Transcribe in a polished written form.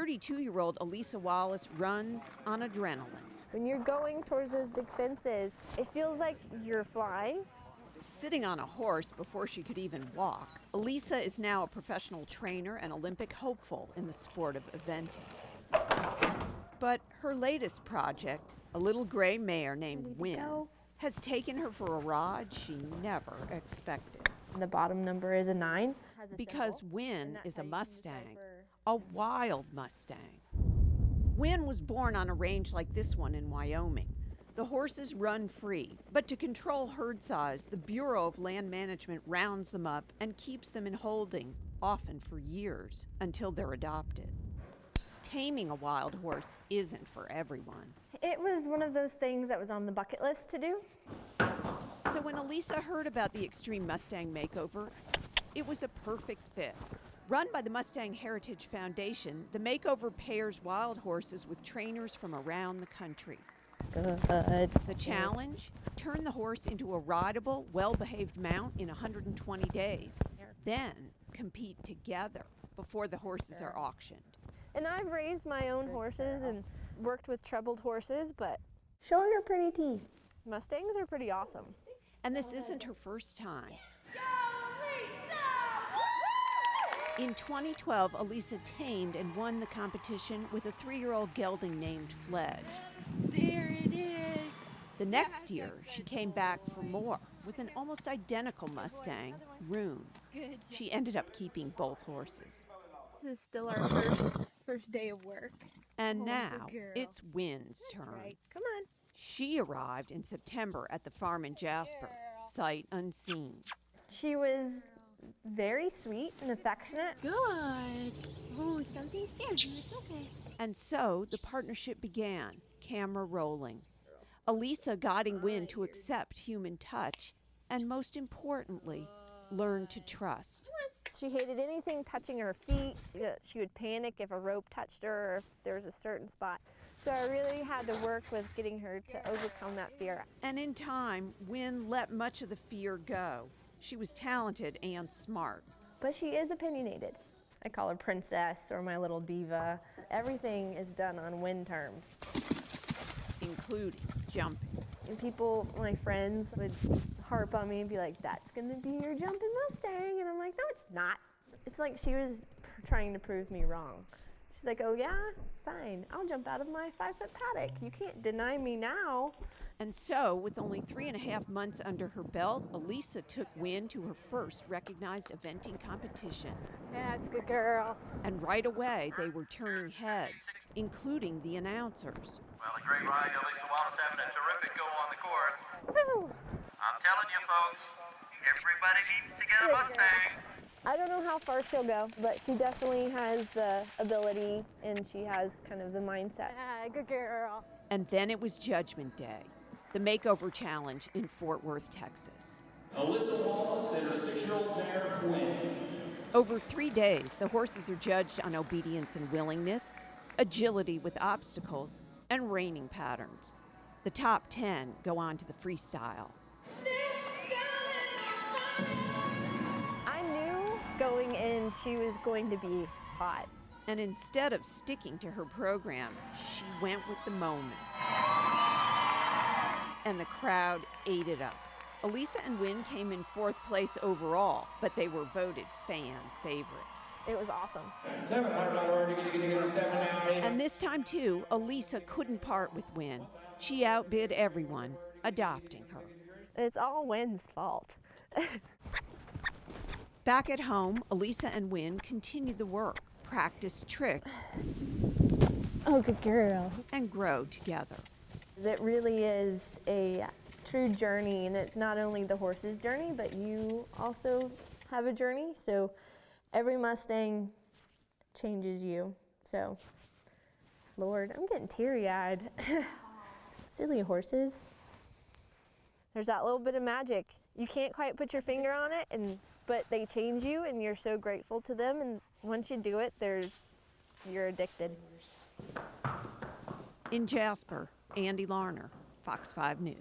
32-year-old Elisa Wallace runs on adrenaline. When you're going towards those big fences, it feels like you're flying. Sitting on a horse before she could even walk, Elisa is now a professional trainer and Olympic hopeful in the sport of eventing. But her latest project, a little gray mare named Hwin, has taken her for a ride she never expected. The bottom number is a 9. Because Hwin is a Mustang, a wild Mustang. Hwin was born on a range like this one in Wyoming. The horses run free, but to control herd size, the Bureau of Land Management rounds them up and keeps them in holding, often for years, until they're adopted. Taming a wild horse isn't for everyone. It was one of those things that was on the bucket list to do. So when Elisa heard about the Extreme Mustang Makeover, it was a perfect fit. Run by the Mustang Heritage Foundation, the makeover pairs wild horses with trainers from around the country. Good. The challenge? Turn the horse into a rideable, well-behaved mount in 120 days. Then compete together before the horses are auctioned. And I've raised my own horses and worked with troubled horses, but show your pretty teeth. Mustangs are pretty awesome. And this isn't her first time. In 2012, Elisa tamed and won the competition with a 3-year-old gelding named Fledge. There it is. The next year, she came back for more with an almost identical Mustang, Rune. She ended up keeping both horses. This is still our first day of work. And now, it's Hwin's turn. Right. Come on. She arrived in September at the farm in Jasper, sight unseen. She was very sweet and affectionate. Good. Oh, something scared you. It's okay. And so the partnership began, camera rolling. Elisa guiding Hwin to accept human touch, and most importantly, learn to trust. She hated anything touching her feet. She would panic if a rope touched her or if there was a certain spot. So I really had to work with getting her to overcome that fear. And in time, Hwin let much of the fear go. She was talented and smart. But she is opinionated. I call her princess or my little diva. Everything is done on Hwin terms. Including jumping. And people, my friends, would harp on me and be like, that's gonna be your jumping Mustang. And I'm like, no, it's not. It's like she was trying to prove me wrong. She's like, oh yeah, fine, I'll jump out of my 5-foot paddock. You can't deny me now. And so, with only 3.5 months under her belt, Elisa took Hwin to her first recognized eventing competition. That's a good girl. And right away, they were turning heads, including the announcers. Well, a great ride. Elisa Wallace having a terrific go on the course. Woo. I'm telling you, folks, everybody needs to get a Mustang. I don't know how far she'll go, but she definitely has the ability and she has kind of the mindset. Yeah, good girl. And then it was Judgment Day, the makeover challenge in Fort Worth, Texas. Elisa Wallace and her 6-year-old mare, Hwin. Over 3 days, the horses are judged on obedience and willingness, agility with obstacles, and reining patterns. The top 10 go on to the freestyle. I knew going in she was going to be hot. And instead of sticking to her program, she went with the moment. And the crowd ate it up. Elisa and Hwin came in 4th place overall, but they were voted fan favorite. It was awesome. $700 to get 7 now. And this time, too, Elisa couldn't part with Hwin. She outbid everyone, adopting her. It's all Hwin's fault. Back at home, Elisa and Hwin continued the work, practice tricks, Oh, good girl. and grow together. It really is a true journey, and it's not only the horse's journey, but you also have a journey. So every Mustang changes you. So, Lord, I'm getting teary-eyed. Silly horses. There's that little bit of magic. You can't quite put your finger on it, but they change you, and you're so grateful to them. And once you do it, you're addicted. In Jasper, Andi Larner, Fox 5 News.